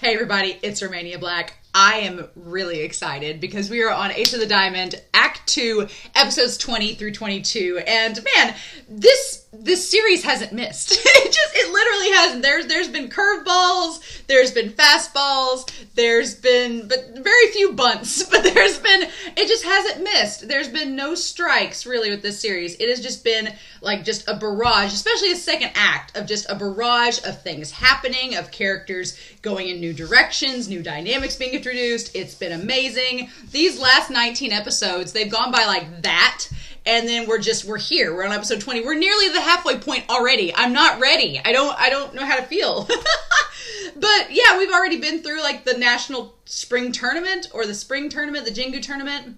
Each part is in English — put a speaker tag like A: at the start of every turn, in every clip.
A: Hey everybody, it's Romania Black. I am really excited because we are on Ace of the Diamond, Act 2, episodes 20 through 22. And man, this series hasn't missed. It literally hasn't. There's been curveballs, there's been fastballs, there's been very few bunts, but it just hasn't missed. There's been no strikes really with this series. It has just been like just a barrage, especially the second act, of just a barrage of things happening, of characters going in new directions, new dynamics being introduced. It's been amazing. These last 19 episodes, they've gone by like that. And then we're here. We're on episode 20. We're nearly the halfway point already. I'm not ready. I don't know how to feel. But yeah, we've already been through like the National Spring Tournament or the Spring Tournament, the Jingu Tournament.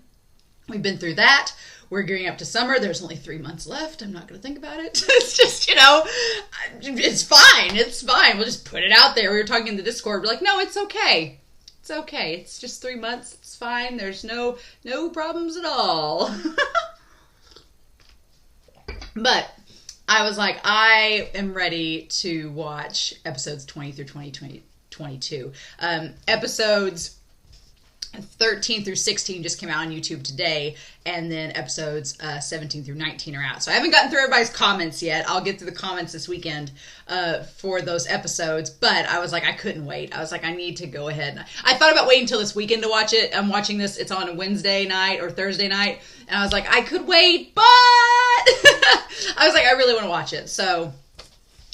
A: We've been through that. We're gearing up to summer. There's only 3 months left. I'm not going to think about it. It's just, it's fine. It's fine. We'll just put it out there. We were talking in the Discord. We're like, no, it's okay. It's okay. It's just 3 months. It's fine. There's no problems at all. But I was like, I am ready to watch episodes 20 through 22. Episodes 13 through 16 just came out on YouTube today, and then episodes 17 through 19 are out. So I haven't gotten through everybody's comments yet. I'll get through the comments this weekend for those episodes, but I was like, I couldn't wait. I was like, I need to go ahead. I thought about waiting until this weekend to watch it. I'm watching this. It's on a Wednesday night or Thursday night, and I was like, I could wait, but I was like, I really want to watch it. So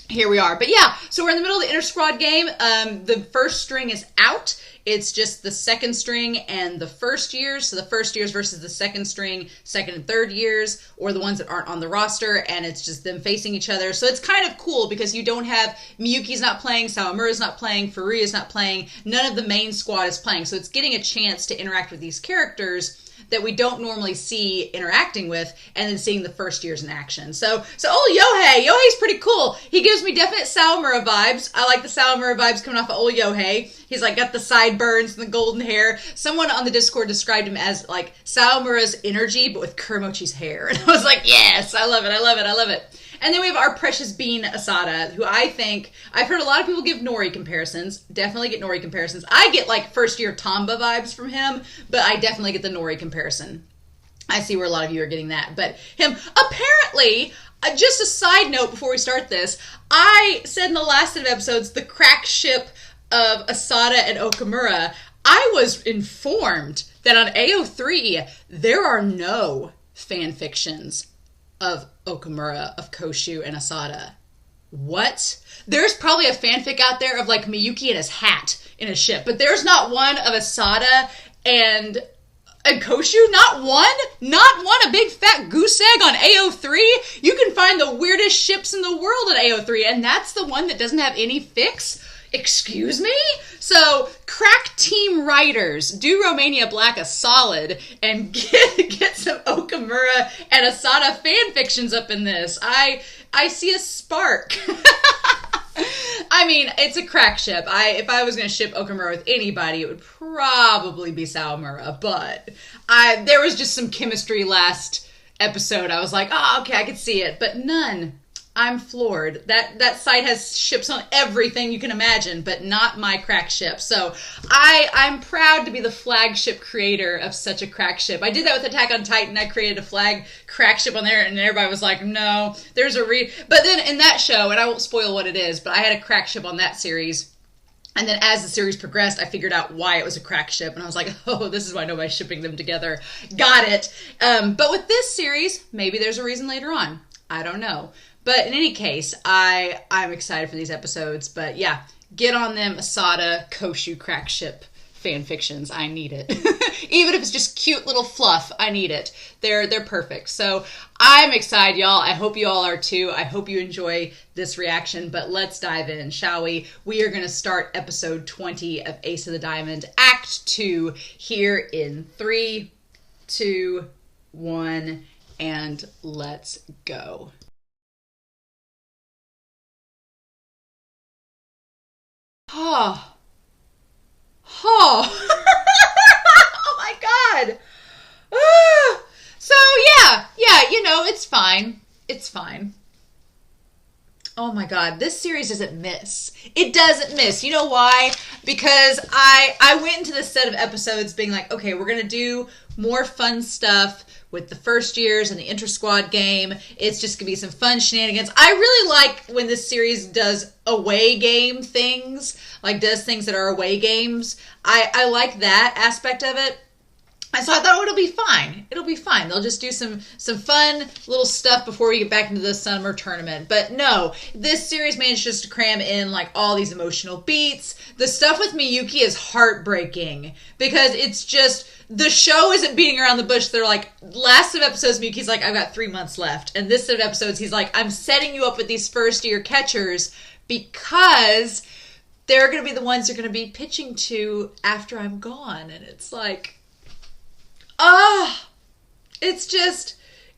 A: here we are. But yeah, so we're in the middle of the Intrasquad game. The first string is out. It's just the second string and the first years. So the first years versus the second string, second and third years, or the ones that aren't on the roster, and it's just them facing each other. So it's kind of cool because you don't have, Miyuki's not playing, Sawamura's not playing, Furuya's not playing, none of the main squad is playing. So it's getting a chance to interact with these characters that we don't normally see interacting with, and then seeing the first years in action. So Yohei's pretty cool. He gives me definite Sawamura vibes. I like the Sawamura vibes coming off of old Yohei. He's like got the sideburns and the golden hair. Someone on the Discord described him as like Sawamura's energy, but with Kurmochi's hair. And I was like, yes, I love it. And then we have our precious bean Asada, who I think, I've heard a lot of people give Nori comparisons. Definitely get Nori comparisons. I get like first year Tamba vibes from him, but I definitely get the Nori comparison. I see where a lot of you are getting that. But him, apparently, just a side note before we start this, I said in the last set of episodes, the crack ship of Asada and Okamura, I was informed that on AO3, there are no fan fictions of Okamura, of Koshu, and Asada. What? There's probably a fanfic out there of like Miyuki and his hat in a ship, but there's not one of Asada and Koshu? Not one? A big fat goose egg on AO3? You can find the weirdest ships in the world at AO3, and that's the one that doesn't have any fics? Excuse me? So, crack team writers, do Romania Black a solid and get some Okamura and Asada fan fictions up in this. I see a spark. I mean, it's a crack ship. If I was going to ship Okamura with anybody, it would probably be Sawamura, but there was just some chemistry last episode. I was like, oh, okay, I could see it, but none. I'm floored. That site has ships on everything you can imagine, but not my crack ship. So I'm proud to be the flagship creator of such a crack ship. I did that with Attack on Titan. I created a flag crack ship on there, and everybody was like, no, there's a But then in that show, and I won't spoil what it is, but I had a crack ship on that series. And then as the series progressed, I figured out why it was a crack ship. And I was like, oh, this is why nobody's shipping them together. Got it. But with this series, maybe there's a reason later on. I don't know. But in any case, I'm excited for these episodes. But yeah, get on them Asada, Koshu, crack ship fan fictions. I need it. Even if it's just cute little fluff, I need it. They're perfect. So I'm excited, y'all. I hope you all are too. I hope you enjoy this reaction. But let's dive in, shall we? We are going to start episode 20 of Ace of the Diamond, Act 2, here in 3, 2, 1, and let's go. Oh. Oh. Oh my God. So yeah, it's fine. It's fine. Oh my God, this series doesn't miss. It doesn't miss. You know why? Because I went into this set of episodes being like, okay, we're going to do more fun stuff with the first years and the intra-squad game. It's just going to be some fun shenanigans. I really like when this series does away game things, like does things that are away games. I like that aspect of it. And so I thought, oh, it'll be fine. It'll be fine. They'll just do some fun little stuff before we get back into the summer tournament. But no, this series manages to cram in like all these emotional beats. The stuff with Miyuki is heartbreaking because it's just, the show isn't beating around the bush. They're like, last set of episodes, Miyuki's like, I've got 3 months left. And this set of episodes, he's like, I'm setting you up with these first year catchers because they're going to be the ones you're going to be pitching to after I'm gone. And it's like,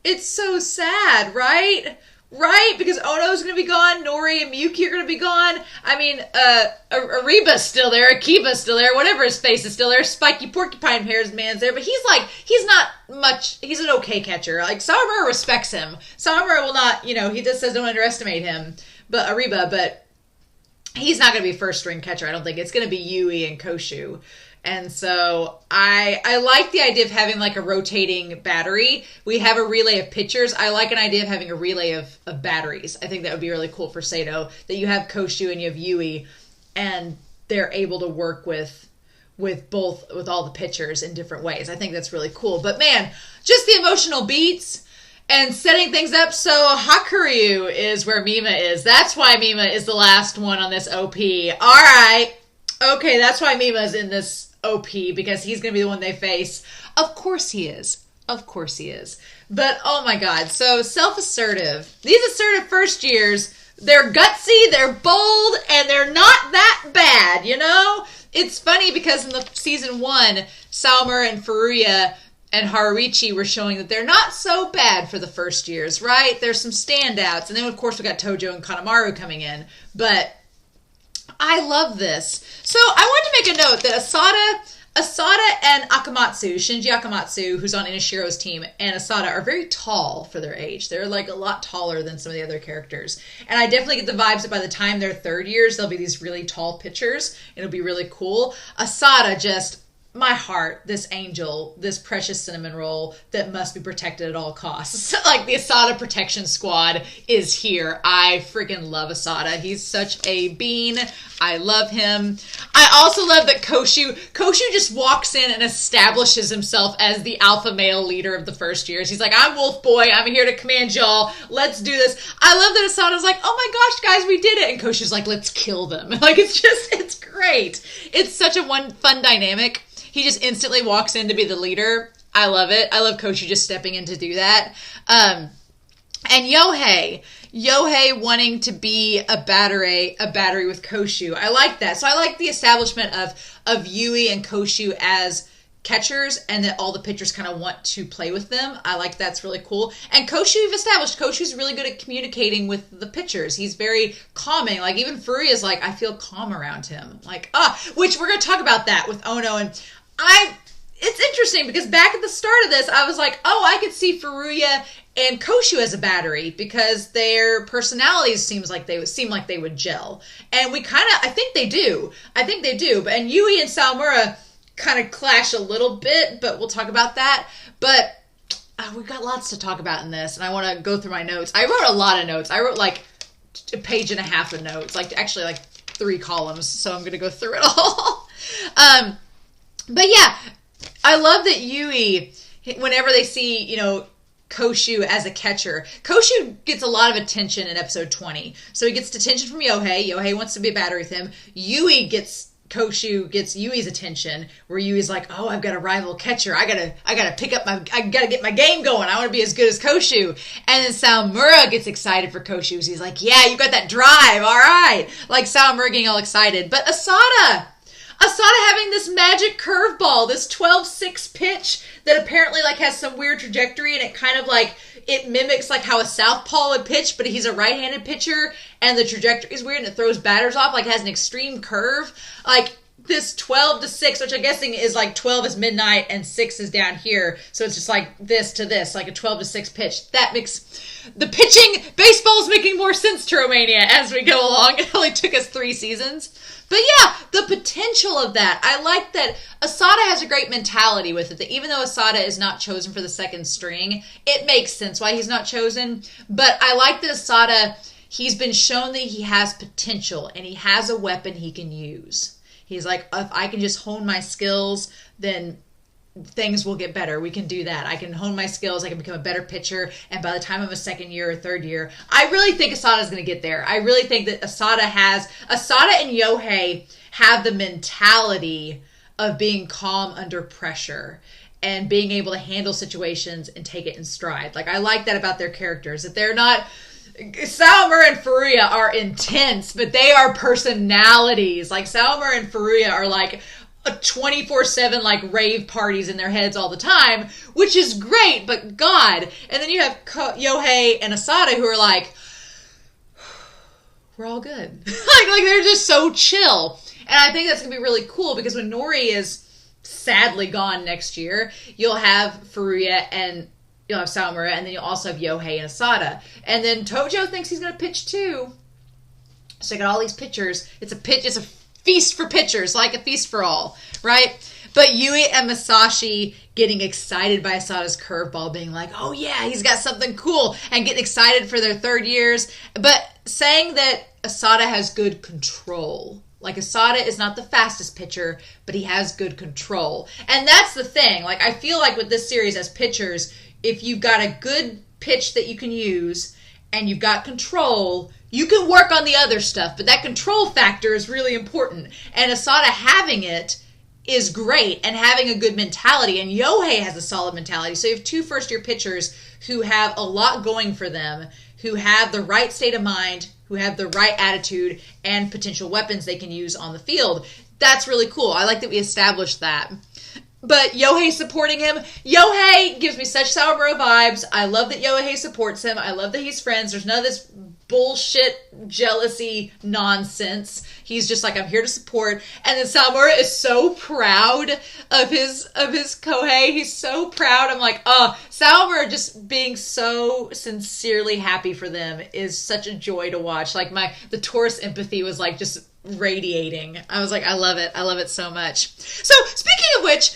A: it's so sad, right? Right? Because Ono's going to be gone, Nori and Miyuki are going to be gone. I mean, Ariba's still there, Akiba's still there, whatever his face is still there, Spiky Porcupine Hair's man's there, but he's not much, he's an okay catcher. Like, Sawamura respects him. Sawamura will not, he just says don't underestimate him, but Ariba, but he's not going to be first string catcher, I don't think. It's going to be Yui and Koshu. And so I like the idea of having like a rotating battery. We have a relay of pitchers. I like an idea of having a relay of batteries. I think that would be really cool for Sato, that you have Koshu and you have Yui, and they're able to work with all the pitchers in different ways. I think that's really cool. But man, just the emotional beats and setting things up. So Hakuryu is where Mima is. That's why Mima is the last one on this OP. All right. Okay, that's why Mima's in this OP, because he's going to be the one they face. Of course he is. Of course he is. But, oh my God. So, self-assertive. These assertive first years, they're gutsy, they're bold, and they're not that bad, It's funny because in the season 1, Sawamura and Furuya and Haruichi were showing that they're not so bad for the first years, right? There's some standouts. And then, of course, we got Tojo and Kanemaru coming in. But I love this. So I want to make a note that Asada and Akamatsu, Shinji Akamatsu, who's on Inishiro's team, and Asada are very tall for their age. They're like a lot taller than some of the other characters. And I definitely get the vibes that by the time they're third years, they'll be these really tall pitchers. It'll be really cool. Asada just, my heart, this angel, this precious cinnamon roll that must be protected at all costs. Like, the Asada protection squad is here. I freaking love Asada. He's such a bean. I love him. I also love that Koshu just walks in and establishes himself as the alpha male leader of the first years. He's like, I'm Wolf Boy. I'm here to command y'all. Let's do this. I love that Asada's like, oh my gosh, guys, we did it. And Koshu's like, let's kill them. Like, it's great. It's such a fun dynamic. He just instantly walks in to be the leader. I love it. I love Koshu just stepping in to do that. And Yohei wanting to be a battery with Koshu. I like that. So I like the establishment of Yui and Koshu as catchers, and that all the pitchers kind of want to play with them. I like that's really cool. And Koshu, we've established Koshu's really good at communicating with the pitchers. He's very calming. Like, even Furuya's like, I feel calm around him. Like, which we're going to talk about that with Ono. And it's interesting because back at the start of this, I was like, oh, I could see Furuya and Koshu as a battery because their personalities seem like they would gel. And I think they do. But, and Yui and Sawamura kind of clash a little bit, but we'll talk about that. But we've got lots to talk about in this, and I want to go through my notes. I wrote a lot of notes. I wrote like a page and a half of notes, like 3 columns, so I'm going to go through it all. But yeah, I love that Yui, whenever they see, Koshu as a catcher, Koshu gets a lot of attention in episode 20. So he gets attention from Yohei. Yohei wants to be a battery with him. Koshu gets Yui's attention, where Yui's like, oh, I've got a rival catcher. I gotta get my game going. I want to be as good as Koshu. And then Sawamura gets excited for Koshu. He's like, yeah, you got that drive. All right. Like, Sawamura getting all excited. But Asada having this magic curveball, this 12-6 pitch that apparently has some weird trajectory, and it kind of it mimics how a southpaw would pitch, but he's a right-handed pitcher, and the trajectory is weird, and it throws batters off, it has an extreme curve. this 12 to 6, which I'm guessing is like 12 is midnight and 6 is down here. So it's just like this to this, like a 12 to 6 pitch. That makes the pitching, baseball's making more sense to Romania as we go along. It only took us 3 seasons. But yeah, the potential of that. I like that Asada has a great mentality with it, that even though Asada is not chosen for the second string, it makes sense why he's not chosen. But I like that Asada, he's been shown that he has potential and he has a weapon he can use. He's like, if I can just hone my skills, then things will get better. We can do that. I can hone my skills. I can become a better pitcher. And by the time I'm a second year or third year, I really think Asada is going to get there. I really think that Asada and Yohei have the mentality of being calm under pressure and being able to handle situations and take it in stride. Like, I like that about their characters, that they're not... Sawamura and Furuya are intense, but they are personalities. Like, Sawamura and Furuya are like a 24/7 like rave parties in their heads all the time, which is great, but God. And then you have Yohei and Asada who are like, we're all good. like they're just so chill. And I think that's going to be really cool because when Nori is sadly gone next year, you'll have Furuya and you'll have Sawamura, and then you'll also have Yohei and Asada. And then Tojo thinks he's going to pitch too. So you got all these pitchers. It's a feast for pitchers, like a feast for all, right? But Yui and Masashi getting excited by Asada's curveball, being like, oh yeah, he's got something cool, and getting excited for their third years. But saying that Asada has good control. Like, Asada is not the fastest pitcher, but he has good control. And that's the thing. Like, I feel like with this series as pitchers, if you've got a good pitch that you can use and you've got control, you can work on the other stuff. But that control factor is really important. And Asada having it is great, and having a good mentality. And Yohei has a solid mentality. So you have 2 first-year pitchers who have a lot going for them, who have the right state of mind, who have the right attitude, and potential weapons they can use on the field. That's really cool. I like that we established that. But Yohei supporting him. Yohei gives me such Sawamura vibes. I love that Yohei supports him. I love that he's friends. There's none of this bullshit, jealousy nonsense. He's just like, I'm here to support. And then Sawamura is so proud of his Kohei. He's so proud. I'm like, oh, Sawamura just being so sincerely happy for them is such a joy to watch. Like, the Taurus empathy was like just radiating. I was like, I love it. I love it so much. So speaking of which,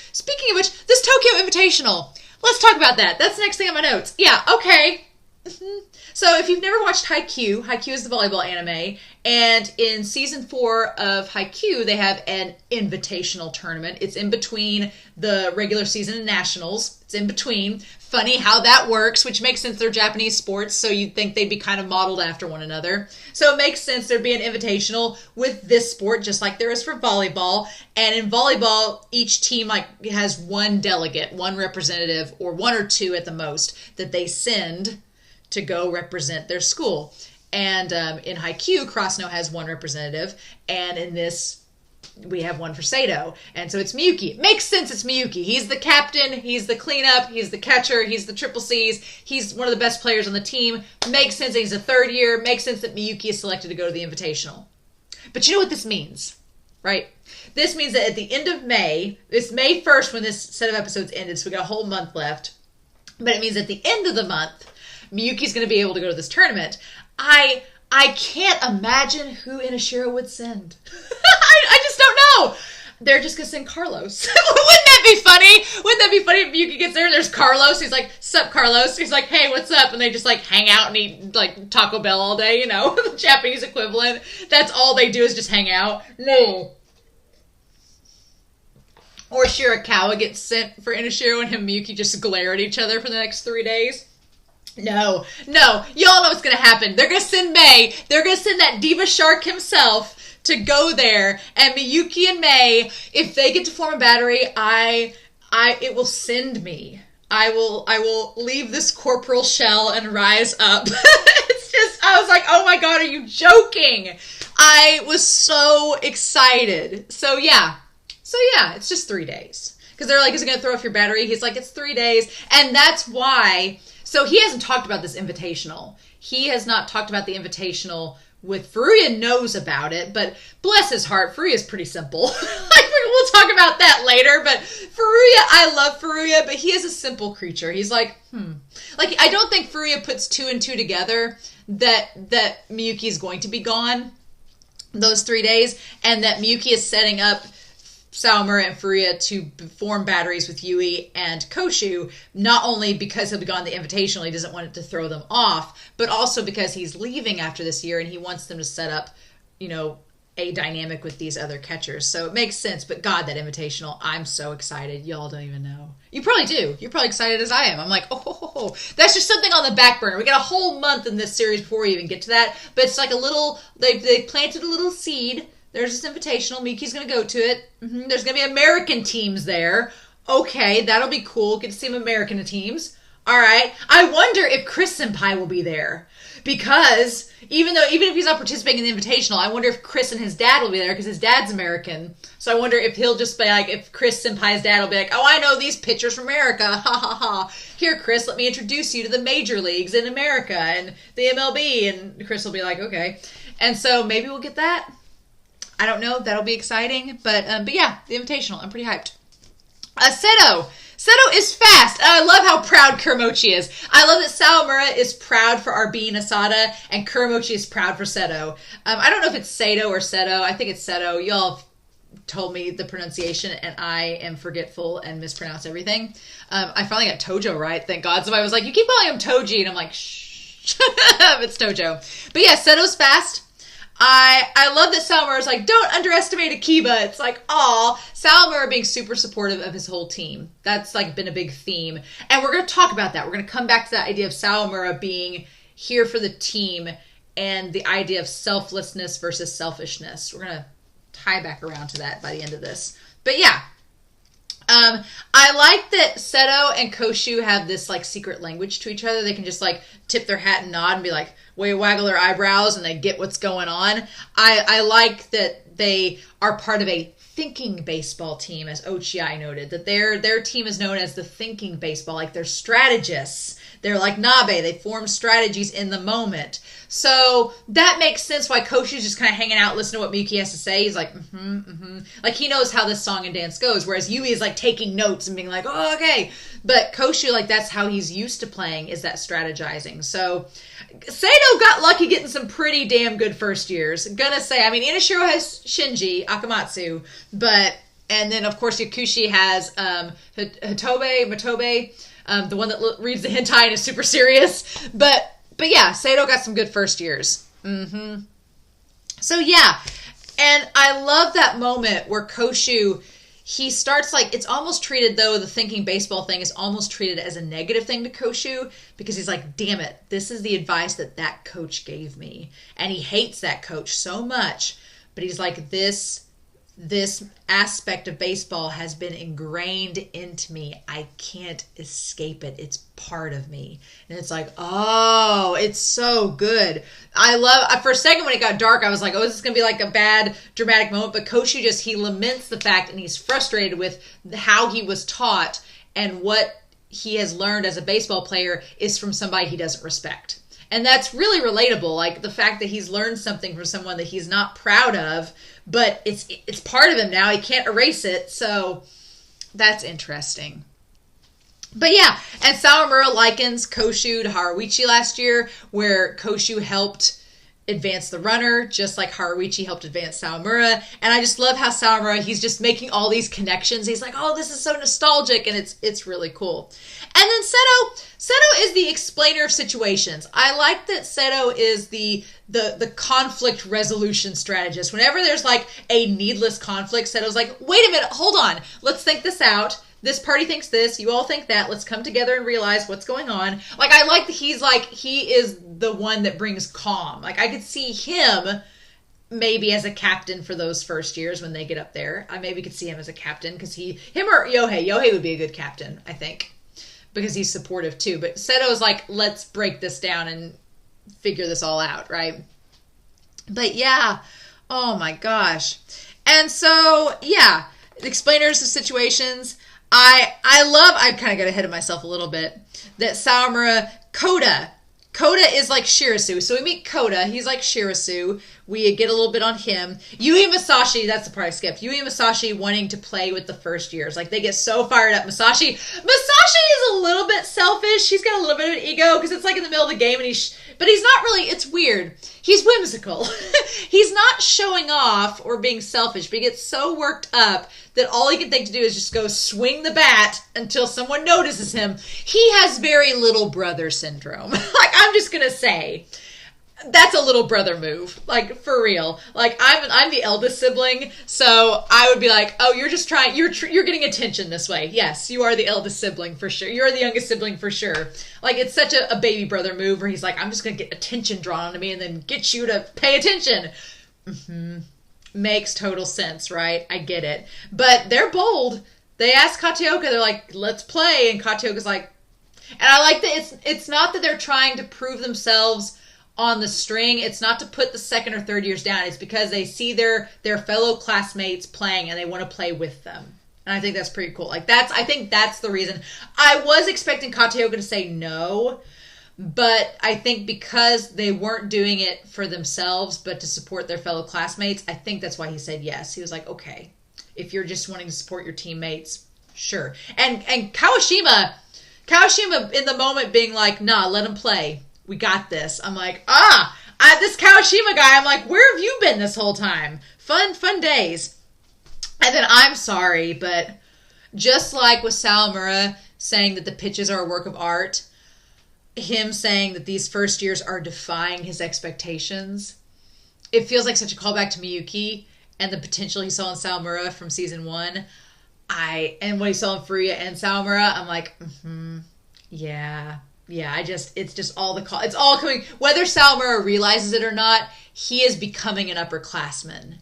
A: this Tokyo Invitational, let's talk about that. That's the next thing on my notes. Yeah, okay. So if you've never watched Haikyuu is the volleyball anime, and in season 4 of Haikyuu, they have an invitational tournament. It's in between the regular season and nationals. It's in between. Funny how that works, which makes sense. They're Japanese sports, so you'd think they'd be kind of modeled after one another. So it makes sense there'd be an invitational with this sport, just like there is for volleyball. And in volleyball, each team has one delegate, one representative, or 1 or 2 at the most, that they send to go represent their school. And in Haikyuu, Krasno has 1 representative, and in this, we have 1 for Sato. And so it's Miyuki. It makes sense it's Miyuki. He's the captain, he's the cleanup, he's the catcher, he's the triple C's, he's one of the best players on the team. Makes sense that he's a 3rd year. Makes sense that Miyuki is selected to go to the Invitational. But you know what this means, right? This means that at the end of May, it's May 1st when this set of episodes ended, so we got a whole month left. But it means at the end of the month, Miyuki's going to be able to go to this tournament. I can't imagine who Inashiro would send. I just don't know. They're just going to send Carlos. Wouldn't that be funny? Wouldn't that be funny if Miyuki gets there and there's Carlos? He's like, sup, Carlos? He's like, hey, what's up? And they just hang out and eat Taco Bell all day, the Japanese equivalent. That's all they do is just hang out. No. Or Shirakawa gets sent for Inashiro and him and Miyuki just glare at each other for the next 3 days. No. Y'all know what's going to happen. They're going to send May. They're going to send that Diva Shark himself to go there. And Miyuki and May, if they get to form a battery, it will send me. I will leave this corporal shell and rise up. It's just, I was like, oh my God, are you joking? I was so excited. So yeah, it's just 3 days. Because they're like, is it going to throw off your battery? He's like, it's 3 days. And that's why... So he hasn't talked about this invitational. He has not talked about the invitational Furuya knows about it, but bless his heart, Furuya's pretty simple. Like, we'll talk about that later, but Furuya, I love Furuya, but he is a simple creature. He's like, Like, I don't think Furuya puts 2 and 2 together that Miyuki is going to be gone those 3 days, and that Miyuki is setting up Sawamura and Furuya to form batteries with Yui and Koshu, not only because he'll be gone the Invitational, he doesn't want it to throw them off, but also because he's leaving after this year and he wants them to set up, you know, a dynamic with these other catchers. So it makes sense, but God, that Invitational, I'm so excited. Y'all don't even know. You probably do. You're probably excited as I am. I'm like, oh, that's just something on the back burner. We got a whole month in this series before we even get to that, but it's like a little, they planted a little seed. There's this Invitational. Miki's going to go to it. There's going to be American teams there. Okay, that'll be cool. Get to see some American teams. All right. I wonder if Chris Senpai will be there. Because even if he's not participating in the Invitational, I wonder if Chris and his dad will be there because his dad's American. So I wonder if he'll just be like, if Chris Senpai's dad will be like, oh, I know these pitchers from America. Ha ha ha. Here, Chris, let me introduce you to the major leagues in America and the MLB. And Chris will be like, okay. And so maybe we'll get that. I don't know. That'll be exciting. But yeah, the Invitational. I'm pretty hyped. Seto. Seto is fast. I love how proud Kuramochi is. I love that Sawamura is proud for Arbin Asada and Kuramochi is proud for Seto. I don't know if it's Sato or Seto. I think it's Seto. Y'all told me the pronunciation and I am forgetful and mispronounce everything. I finally got Tojo right. Thank God. Somebody was like, you keep calling him Toji. And I'm like, shh. It's Tojo. But yeah, Seto's fast. I love that Sawamura's like, don't underestimate Akiba. It's like, aw, Sawamura being super supportive of his whole team. That's like been a big theme. And we're going to talk about that. We're going to come back to that idea of Sawamura being here for the team and the idea of selflessness versus selfishness. We're going to tie back around to that by the end of this. But yeah. I like that Seto and Koshu have this like secret language to each other. They can just like tip their hat and nod and be like, waggle their eyebrows and they get what's going on. I like that they are part of a thinking baseball team, as Ochiai noted, that their team is known as the thinking baseball, like they're strategists. They're like Nabe. They form strategies in the moment. So that makes sense why Koshu's just kind of hanging out, listening to what Miyuki has to say. He's like, Like, he knows how this song and dance goes, whereas Yui is, like, taking notes and being like, oh, okay. But Koshu, like, that's how he's used to playing, is that strategizing. So Sato got lucky getting some pretty damn good first years. Gonna say, I mean, Inashiro has Shinji, Akamatsu, and then, of course, Yakushi has Matobe, the one that reads the hentai and is super serious. But yeah, Sato got some good first years. So yeah, and I love that moment where Koshu, he starts like, it's almost treated, though, the thinking baseball thing is almost treated as a negative thing to Koshu, because he's like, damn it, this is the advice that coach gave me. And he hates that coach so much, but he's like, this aspect of baseball has been ingrained into me. I can't escape it. It's part of me. And it's like, oh, it's so good. I love, for a second when it got dark, I was like, oh, this is going to be like a bad dramatic moment. But Koshu he laments the fact, and he's frustrated with how he was taught, and what he has learned as a baseball player is from somebody he doesn't respect. And that's really relatable. Like the fact that he's learned something from someone that he's not proud of, but it's part of him now. He can't erase it. So that's interesting. But yeah, and Sawamura likens Koshu to Haruichi last year, where Koshu helped advance the runner, just like Haruichi helped advance Sawamura. And I just love how Sawamura, he's just making all these connections. He's like, oh, this is so nostalgic, and it's really cool. And then Seto is the explainer of situations. I like that Seto is the conflict resolution strategist. Whenever there's like a needless conflict, Seto's like, wait a minute, hold on, let's think this out. This party thinks this, you all think that, let's come together and realize what's going on. Like, I like that he is the one that brings calm. Like, I could see him maybe as a captain for those first years when they get up there. I maybe could see him as a captain, because him or Yohei would be a good captain, I think, because he's supportive too. But Seto's like, let's break this down and figure this all out, right? But yeah, oh my gosh. And so, yeah, explainers of situations. I kind of got ahead of myself a little bit, that Sawamura, Koda Koda is like Shirasu. So we meet Koda. He's like Shirasu. We get a little bit on him. Yui Masashi, that's the part I skipped. Yui Masashi wanting to play with the first years. Like, they get so fired up. Masashi is a little bit selfish. He's got a little bit of an ego because it's like in the middle of the game, and but he's not really, it's weird. He's whimsical. He's not showing off or being selfish, but he gets so worked up that all he can think to do is just go swing the bat until someone notices him. He has very little brother syndrome. Like, I'm just going to say, that's a little brother move. Like, for real. Like, I'm the eldest sibling, so I would be like, oh, you're just trying, you're getting attention this way. Yes, you are the eldest sibling for sure. You're the youngest sibling for sure. Like, it's such a baby brother move where he's like, I'm just going to get attention drawn onto me and then get you to pay attention. Makes total sense, right? I get it. But they're bold. They ask Kataoka, they're like, let's play. And Kataoka's like, and I like that it's not that they're trying to prove themselves on the string. It's not to put the second or third years down. It's because they see their fellow classmates playing and they want to play with them. And I think that's pretty cool. Like, I think that's the reason. I was expecting Kataoka to say no, but I think because they weren't doing it for themselves, but to support their fellow classmates, I think that's why he said yes. He was like, okay, if you're just wanting to support your teammates, sure. And Kawashima in the moment being like, nah, let him play. We got this. I'm like, this Kawashima guy, I'm like, where have you been this whole time? Fun days. And then I'm sorry, but just like with Sawamura saying that the pitches are a work of art, him saying that these first years are defying his expectations, it feels like such a callback to Miyuki and the potential he saw in Sawamura from season 1. And what he saw in Furuya and Sawamura, I'm like, yeah, it's just all it's all coming, whether Sawamura realizes it or not, he is becoming an upperclassman.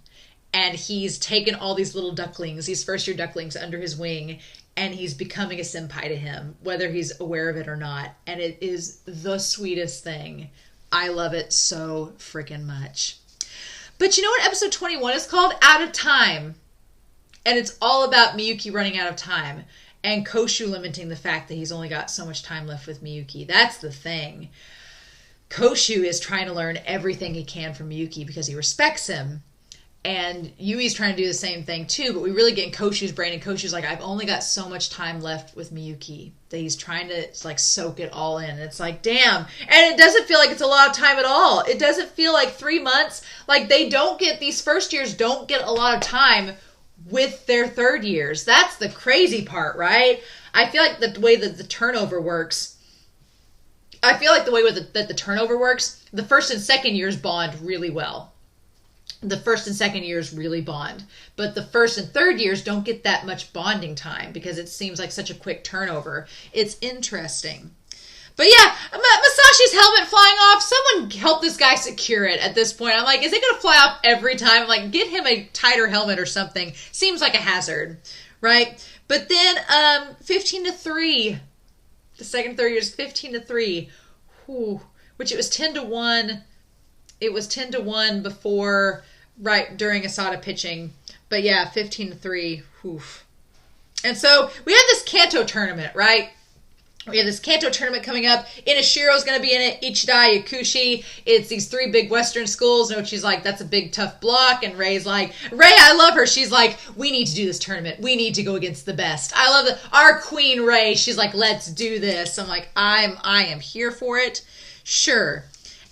A: And he's taken all these little ducklings, these first year ducklings under his wing, and he's becoming a senpai to him, whether he's aware of it or not. And it is the sweetest thing. I love it so freaking much. But you know what episode 21 is called? Out of Time. And it's all about Miyuki running out of time. And Koshu lamenting the fact that he's only got so much time left with Miyuki. That's the thing. Koshu is trying to learn everything he can from Miyuki because he respects him. And Yui's trying to do the same thing too, but we really get in Koshu's brain, and Koshu's like, I've only got so much time left with Miyuki that he's trying to like soak it all in. And it's like, damn. And it doesn't feel like it's a lot of time at all. It doesn't feel like 3 months. Like, these first years don't get a lot of time with their third years. That's the crazy part, right? I feel like the way that the turnover works, that the turnover works, the first and second years bond really well. The first and second years really bond. But the first and third years don't get that much bonding time because it seems like such a quick turnover. It's interesting. But yeah, Masashi's helmet flying off. Someone help this guy secure it at this point. I'm like, is it going to fly off every time? I'm like, get him a tighter helmet or something. Seems like a hazard, right? But then 15-3. The second, third years, 15-3. Whew. Which it was 10-1. It was 10-1 before, right, during Asada pitching. But yeah, 15-3. Oof. And so we have this Kanto tournament, right? We have this Kanto tournament coming up. Inashiro's going to be in it. Ichida, Yakushi. It's these 3 big Western schools. And she's like, that's a big, tough block. And Ray's like, Ray, I love her. She's like, we need to do this tournament. We need to go against the best. I love our queen, Ray. She's like, let's do this. I'm like, I am here for it. Sure.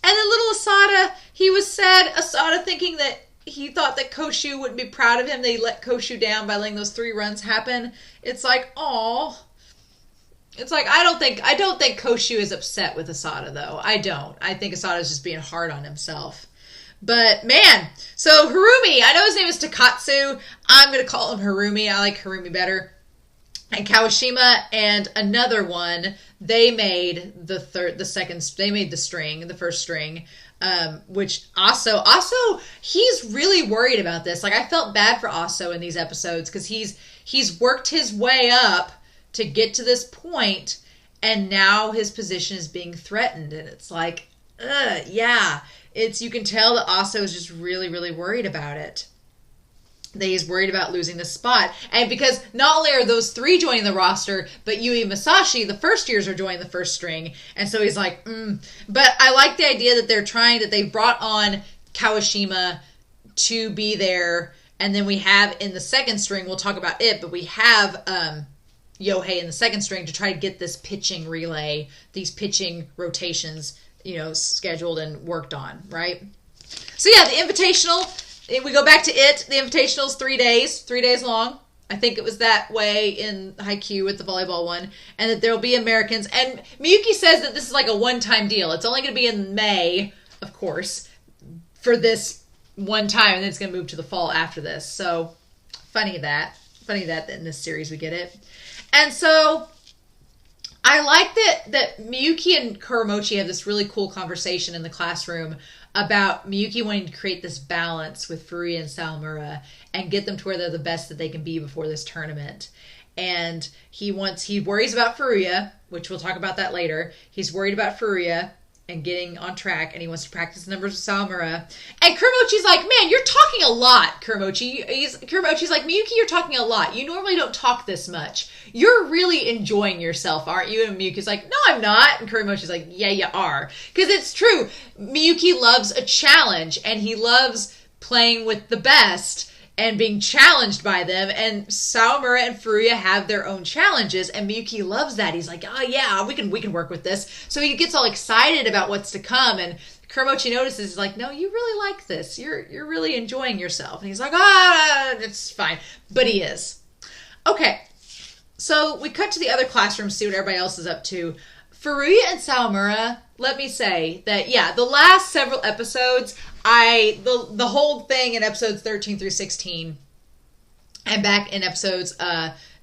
A: And then little Asada, he was sad. Asada thinking that he thought that Koshu wouldn't be proud of him. They let Koshu down by letting those 3 runs happen. It's like, aw. It's like, I don't think Koshu is upset with Asada, though. I don't. I think Asada's just being hard on himself. But, man. So, Harumi. I know his name is Takatsu. I'm going to call him Harumi. I like Harumi better. And Kawashima and another one, they made the first string, which Aso, he's really worried about this. Like, I felt bad for Aso in these episodes because he's worked his way up to get to this point, and now his position is being threatened. And it's like, yeah, you can tell that Aso is just really, really worried about it. that he's worried about losing the spot. And because not only are those 3 joining the roster, but Yui and Masashi, the first years, are joining the first string. And so he's like, But I like the idea that they've brought on Kawashima to be there. And then we have in the second string, we'll talk about it, but we have Yohei in the second string to try to get this pitching relay, these pitching rotations, scheduled and worked on, right? So yeah, the Invitational, we go back to it. The Invitational's 3 days long. I think it was that way in Haikyuu with the volleyball one. And that there'll be Americans. And Miyuki says that this is like a one-time deal. It's only going to be in May, of course, for this one time. And then it's going to move to the fall after this. So funny that in this series we get it. And so I like that Miyuki and Kuramochi have this really cool conversation in the classroom about Miyuki wanting to create this balance with Furuya and Sawamura and get them to where they're the best that they can be before this tournament. And he worries about Furuya, which we'll talk about that later. He's worried about Furuya and getting on track, and he wants to practice the numbers with Sawamura. And Kuramochi's like, man, you're talking a lot, Kuramochi. Kuramochi's like, Miyuki, you're talking a lot. You normally don't talk this much. You're really enjoying yourself, aren't you? And Miyuki's like, no, I'm not. And Kuramochi's like, yeah, you are. Because it's true. Miyuki loves a challenge, and he loves playing with the best and being challenged by them. And Sawamura and Furuya have their own challenges, and Miyuki loves that. He's like, oh yeah, we can work with this. So he gets all excited about what's to come, and Kuramochi notices, he's like, no, you really like this. You're really enjoying yourself. And he's like, it's fine. But he is. Okay, so we cut to the other classroom, see what everybody else is up to. Furuya and Sawamura, let me say that, yeah, the last several episodes, the whole thing in episodes 13 through 16 and back in episodes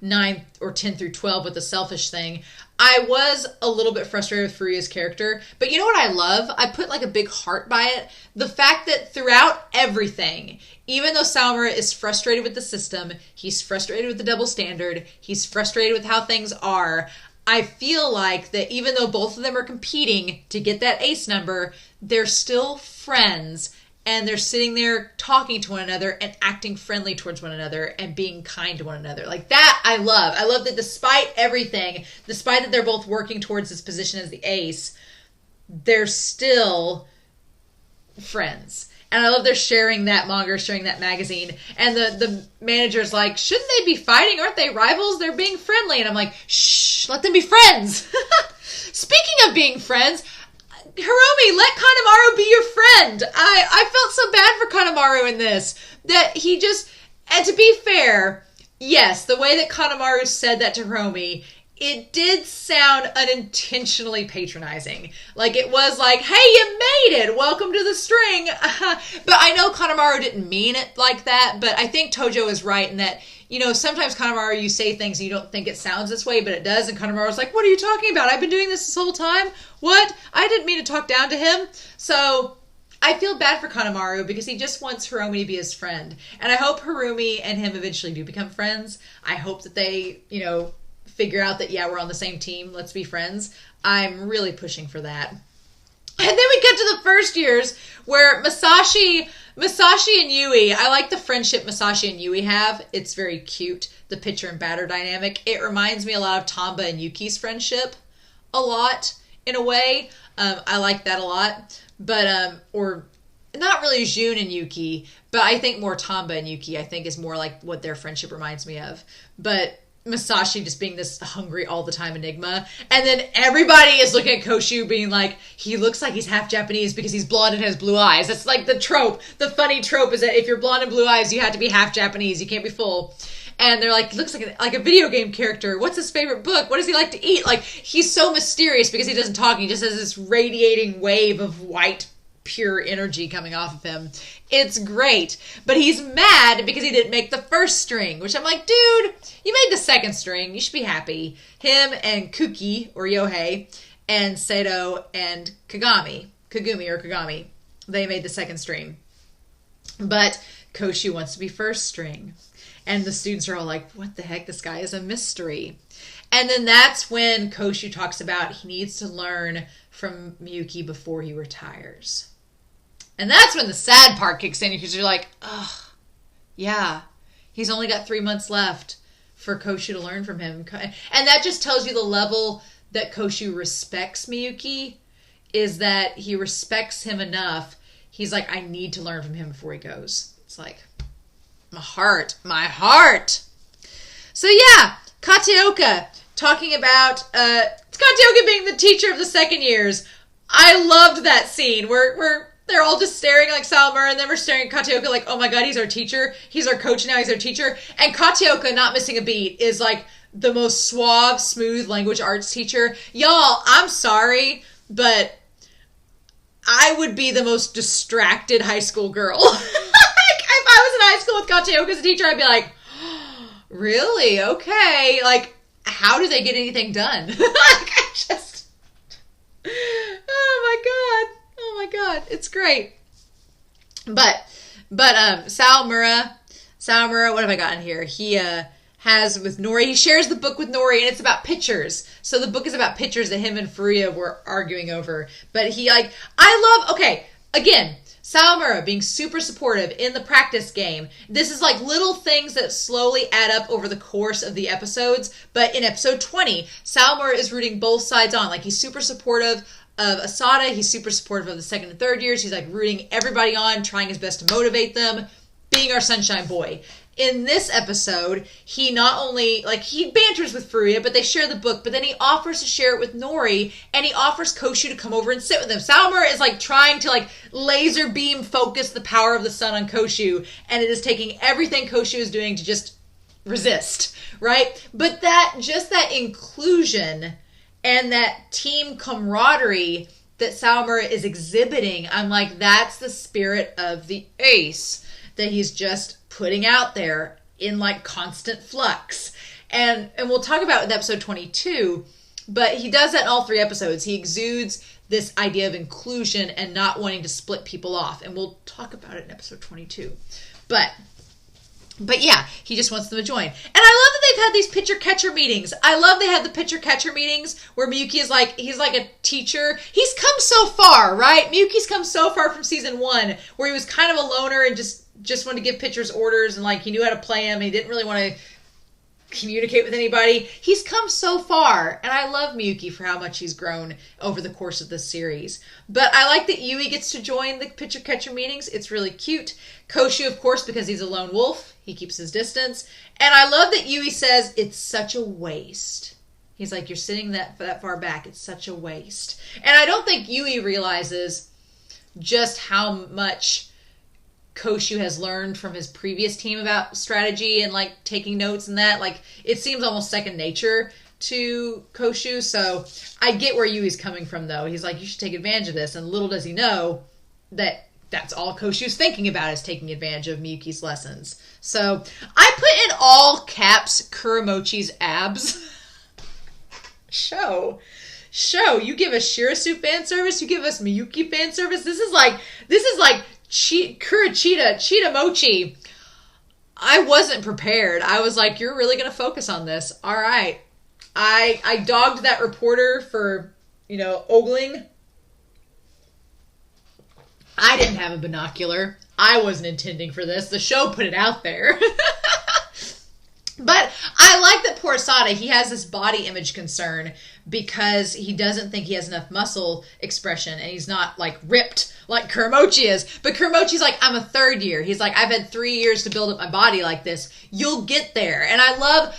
A: 9 or 10 through 12 with the selfish thing, I was a little bit frustrated with Furuya's character. But you know what I love? I put like a big heart by it. The fact that throughout everything, even though Sawamura is frustrated with the system, he's frustrated with the double standard, he's frustrated with how things are, I feel like that even though both of them are competing to get that ace number, they're still friends, and they're sitting there talking to one another and acting friendly towards one another and being kind to one another. Like that I love. I love that despite everything, despite that they're both working towards this position as the ace, they're still friends. And I love they're sharing that manga, sharing that magazine. And the manager's like, shouldn't they be fighting? Aren't they rivals? They're being friendly. And I'm like, shh, let them be friends. Speaking of being friends, Hiromi, let Kanemaru be your friend. I felt so bad for Kanemaru in this. That he just, and to be fair, yes, the way that Kanemaru said that to Hiromi, it did sound unintentionally patronizing. Like it was like, hey, you made it. Welcome to the string. But I know Kanemaru didn't mean it like that. But I think Tojo is right in that, sometimes Kanemaru, you say things and you don't think it sounds this way, but it does. And Kanemaru's like, what are you talking about? I've been doing this whole time. What? I didn't mean to talk down to him. So I feel bad for Kanemaru because he just wants Hiromi to be his friend. And I hope Hirumi and him eventually do become friends. I hope that they, figure out that, yeah, we're on the same team. Let's be friends. I'm really pushing for that. And then we get to the first years where Masashi and Yui, I like the friendship Masashi and Yui have. It's very cute, the pitcher and batter dynamic. It reminds me a lot of Tamba and Yuki's friendship a lot, in a way. I like that a lot. But, or not really Jun and Yuki, but I think more Tamba and Yuki, I think is more like what their friendship reminds me of. But Masashi just being this hungry all the time enigma. And then everybody is looking at Koshu being like, he looks like he's half Japanese because he's blonde and has blue eyes. That's like the trope. The funny trope is that if you're blonde and blue eyes, you have to be half Japanese. You can't be full. And they're like, looks like a video game character. What's his favorite book? What does he like to eat? Like, he's so mysterious because he doesn't talk. He just has this radiating wave of white, pure energy coming off of him. It's great. But he's mad because he didn't make the first string, which I'm like, dude, you made the second string. You should be happy. Him and Kuki, or Yohei, and Seto and Kagumi, they made the second string. But Koshu wants to be first string. And the students are all like, what the heck? This guy is a mystery. And then that's when Koshu talks about he needs to learn from Miyuki before he retires. And that's when the sad part kicks in because you're like, ugh, yeah, He's only got 3 months left for Koshu to learn from him. And that just tells you the level that Koshu respects Miyuki, is that he respects him enough. He's like, I need to learn from him before he goes. It's like, my heart. So yeah, Kateoka talking about Kateoka being the teacher of the second years. I loved that scene where they're all just staring like Sawamura, and then we're staring at Kateoka like, oh my god, he's our teacher. He's our coach now, he's our teacher. And Kateoka, not missing a beat, is like the most suave, smooth language arts teacher. Y'all, I'm sorry, but I would be the most distracted high school girl. If I was in high school with Kateoka as a teacher, I'd be like, really? Okay. Like, how do they get anything done? Like, I just... Oh my god. It's great. But Sawamura, what have I got in here? He has with Nori, he shares the book with Nori, and it's about pictures. So the book is about pictures that him and Furuya were arguing over. But he again, Sawamura being super supportive in the practice game. This is like little things that slowly add up over the course of the episodes. But in episode 20, Sawamura is rooting both sides on. Like, he's super supportive of Asada. He's super supportive of the second and third years. He's like rooting everybody on, trying his best to motivate them, being our sunshine boy. In this episode, he not only, like, he banters with Furuya, but they share the book, but then he offers to share it with Nori, and he offers Koshu to come over and sit with him. Sawamura is, like, trying to, like, laser beam focus the power of the sun on Koshu, and it is taking everything Koshu is doing to just resist, right? But that inclusion and that team camaraderie that Sawamura is exhibiting, I'm like, that's the spirit of the ace that he's just putting out there in like constant flux. And we'll talk about it in episode 22, but he does that in all 3 episodes. He exudes this idea of inclusion and not wanting to split people off. And we'll talk about it in episode 22. But yeah, he just wants them to join. And I love that they've had these pitcher-catcher meetings. I love they had the pitcher-catcher meetings where Miyuki is like, he's like a teacher. He's come so far, right? Miyuki's come so far from season 1 where he was kind of a loner and just wanted to give pitchers orders, and like he knew how to play them. He didn't really want to communicate with anybody. He's come so far, and I love Miyuki for how much he's grown over the course of this series. But I like that Yui gets to join the pitcher-catcher meetings. It's really cute. Koshu, of course, because he's a lone wolf, he keeps his distance. And I love that Yui says, it's such a waste. He's like, you're sitting that far back. It's such a waste. And I don't think Yui realizes just how much Koshu has learned from his previous team about strategy and like taking notes and that. Like, it seems almost second nature to Koshu. So I get where Yui's coming from, though. He's like, you should take advantage of this. And little does he know that that's all Koshu's thinking about, is taking advantage of Miyuki's lessons. So I put in all caps Kuramochi's abs. Show. You give us Shirasu fan service. You give us Miyuki fan service. This is like Cheetah Mochi. I wasn't prepared. I was like, you're really going to focus on this. All right. I dogged that reporter for, ogling. I didn't have a binocular. I wasn't intending for this. The show put it out there. But I like that poor Asada, he has this body image concern because he doesn't think he has enough muscle expression, and he's not like ripped like Kuramochi is. But Kuramochi's like, I'm a third year. He's like, I've had 3 years to build up my body like this. You'll get there. And I love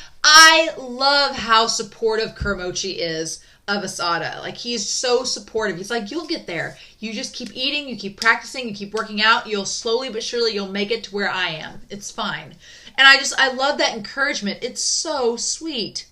A: how supportive Kuramochi is of Asada. Like, he's so supportive. He's like, you'll get there. You just keep eating, you keep practicing, you keep working out. You'll slowly but surely, you'll make it to where I am. It's fine. And I love that encouragement. It's so sweet.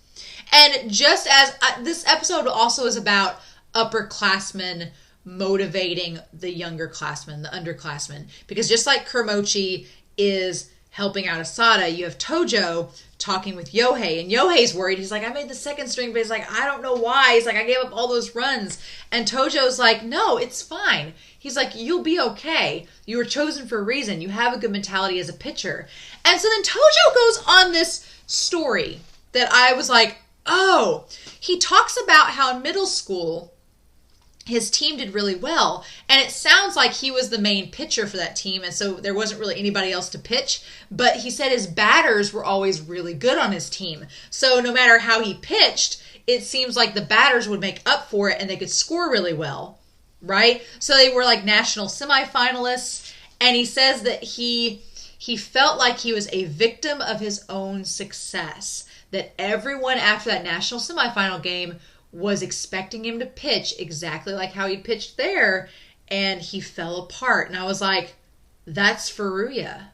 A: And just as this episode also is about upperclassmen motivating the younger classmen, the underclassmen. Because just like Kuramochi is helping out Asada, you have Tojo talking with Yohei. And Yohei's worried. He's like, I made the second string, but he's like, I don't know why. He's like, I gave up all those runs. And Tojo's like, no, it's fine. He's like, you'll be okay. You were chosen for a reason. You have a good mentality as a pitcher. And so then Tojo goes on this story that I was like, oh, he talks about how in middle school, his team did really well. And it sounds like he was the main pitcher for that team, and so there wasn't really anybody else to pitch. But he said his batters were always really good on his team. So no matter how he pitched, it seems like the batters would make up for it and they could score really well, right? So they were like national semifinalists. And he says that he felt like he was a victim of his own success. That everyone after that national semifinal game was expecting him to pitch exactly like how he pitched there, and he fell apart. And I was like, that's Furuya.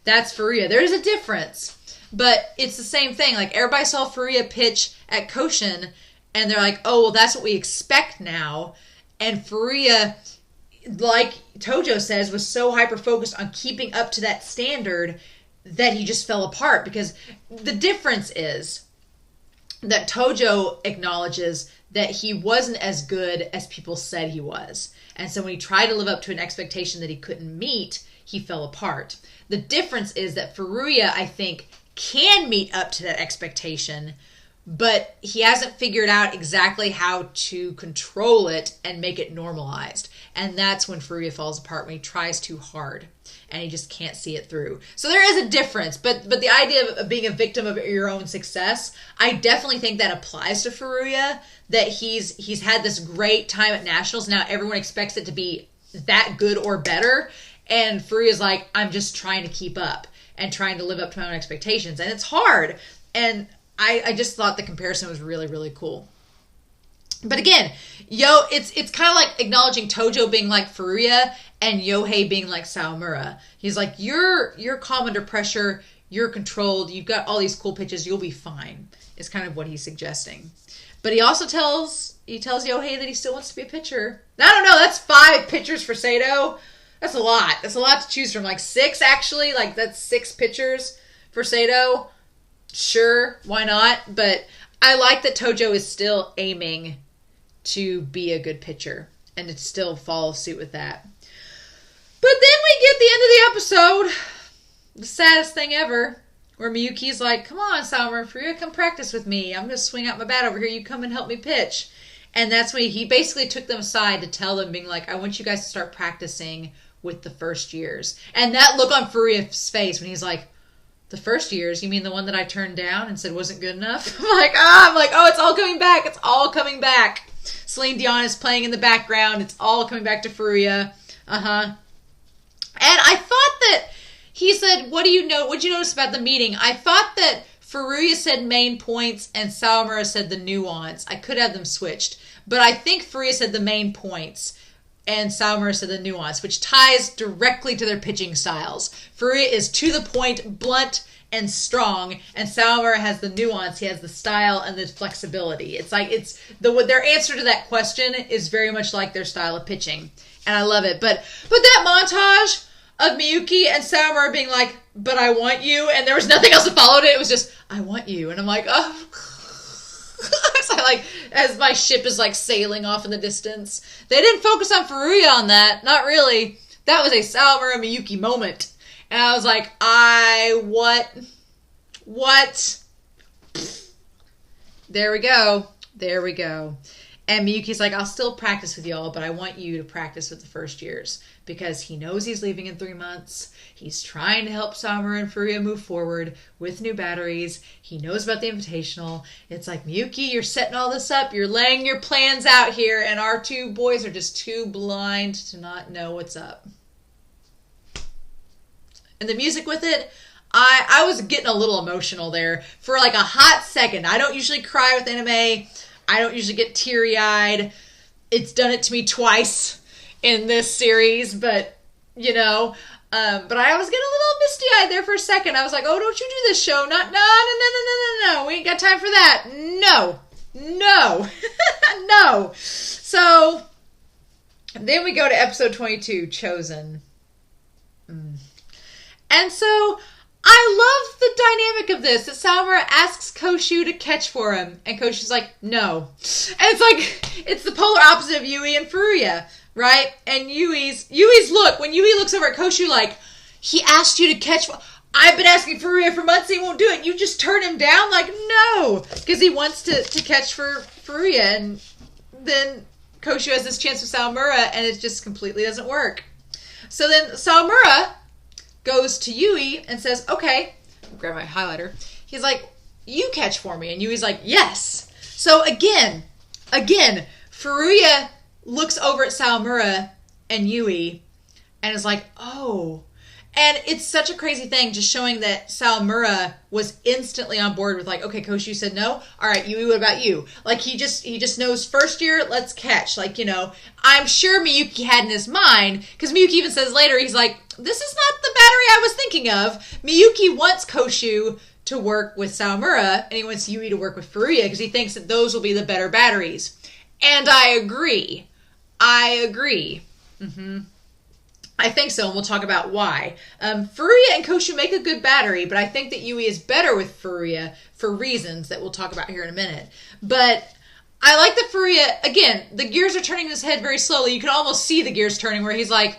A: That's Furuya. There's a difference, but it's the same thing. Like, everybody saw Furuya pitch at Koshin, and they're like, oh, well, that's what we expect now. And Furuya, like Tojo says, was so hyper-focused on keeping up to that standard that he just fell apart. Because the difference is that Tojo acknowledges that he wasn't as good as people said he was. And so when he tried to live up to an expectation that he couldn't meet, he fell apart. The difference is that Furuya, I think, can meet up to that expectation, but he hasn't figured out exactly how to control it and make it normalized. And that's when Furuya falls apart, when he tries too hard and he just can't see it through. So there is a difference, but the idea of being a victim of your own success, I definitely think that applies to Furuya, that he's had this great time at Nationals. Now everyone expects it to be that good or better, and Furuya's like, I'm just trying to keep up and trying to live up to my own expectations, and it's hard. And I just thought the comparison was really, really cool. But again, it's kind of like acknowledging Tojo being like Furuya and Yohei being like Sawamura. He's like, you're calm under pressure, you're controlled, you've got all these cool pitches, you'll be fine, is kind of what he's suggesting. But he also tells Yohei that he still wants to be a pitcher. I don't know, that's 5 pitchers for Sato. That's a lot. That's a lot to choose from. Like 6, actually. Like, that's 6 pitchers for Sato. Sure, why not? But I like that Tojo is still aiming to be a good pitcher and to still follow suit with that. But then we get the end of the episode, the saddest thing ever, where Miyuki's like, come on, Sawamura and Furuya, come practice with me. I'm going to swing out my bat over here. You come and help me pitch. And that's when he basically took them aside to tell them, being like, I want you guys to start practicing with the first years. And that look on Furuya's face when he's like, the first years? You mean the one that I turned down and said wasn't good enough? I'm like, oh, it's all coming back. It's all coming back. Celine Dion is playing in the background. It's all coming back to Furuya. And I thought that he said, what'd you notice about the meeting? I thought that Furuya said main points and Sawamura said the nuance. I could have them switched. But I think Furuya said the main points and Sawamura said the nuance, which ties directly to their pitching styles. Furuya is to the point, blunt, and strong, and Sawamura has the nuance. He has the style and the flexibility. It's like their answer to that question is very much like their style of pitching, and I love it. But that montage of Miyuki and Sawamura being like, "But I want you," and there was nothing else that followed it. It was just, "I want you," and I'm like, oh. So like, as my ship is like sailing off in the distance. They didn't focus on Furuya on that. Not really. That was a Sawamura Miyuki moment. And I was like, what? There we go. And Miyuki's like, I'll still practice with y'all, but I want you to practice with the first years. Because he knows he's leaving in 3 months. He's trying to help Sawamura and Furuya move forward with new batteries. He knows about the Invitational. It's like, Miyuki, you're setting all this up. You're laying your plans out here. And our 2 boys are just too blind to not know what's up. And the music with it, I was getting a little emotional there for like a hot second. I don't usually cry with anime. I don't usually get teary-eyed. It's done it to me twice in this series, but but I was getting a little misty-eyed there for a second. I was like, oh, don't you do this show. No. We ain't got time for that. No. No. So, then we go to episode 22, Chosen. And so, I love the dynamic of this, that Sawamura asks Koshu to catch for him, and Koshu's like, no. And it's like, it's the polar opposite of Yui and Furuya, right? And Yui's look, when Yui looks over at Koshu like, he asked you to catch, I've been asking Furuya for months, he won't do it, you just turn him down? Like, no! Because he wants to catch for Furuya, and then Koshu has this chance with Sawamura, and it just completely doesn't work. So then Sawamura goes to Yui and says, okay, grab my highlighter. He's like, you catch for me. And Yui's like, yes. So again, Furuya looks over at Sawamura and Yui and is like, oh. And it's such a crazy thing, just showing that Sawamura was instantly on board with like, okay, Koshu said no. All right, Yui, what about you? Like he just knows first year, let's catch. Like, you know, I'm sure Miyuki had in his mind, because Miyuki even says later, he's like, this is not the battery I was thinking of. Miyuki wants Koshu to work with Sawamura, and he wants Yui to work with Furuya, because he thinks that those will be the better batteries. And I agree. Mm-hmm. I think so, and we'll talk about why. Furuya and Koshu make a good battery, but I think that Yui is better with Furuya for reasons that we'll talk about here in a minute. But I like that Furuya, again, the gears are turning in his head very slowly. You can almost see the gears turning where he's like,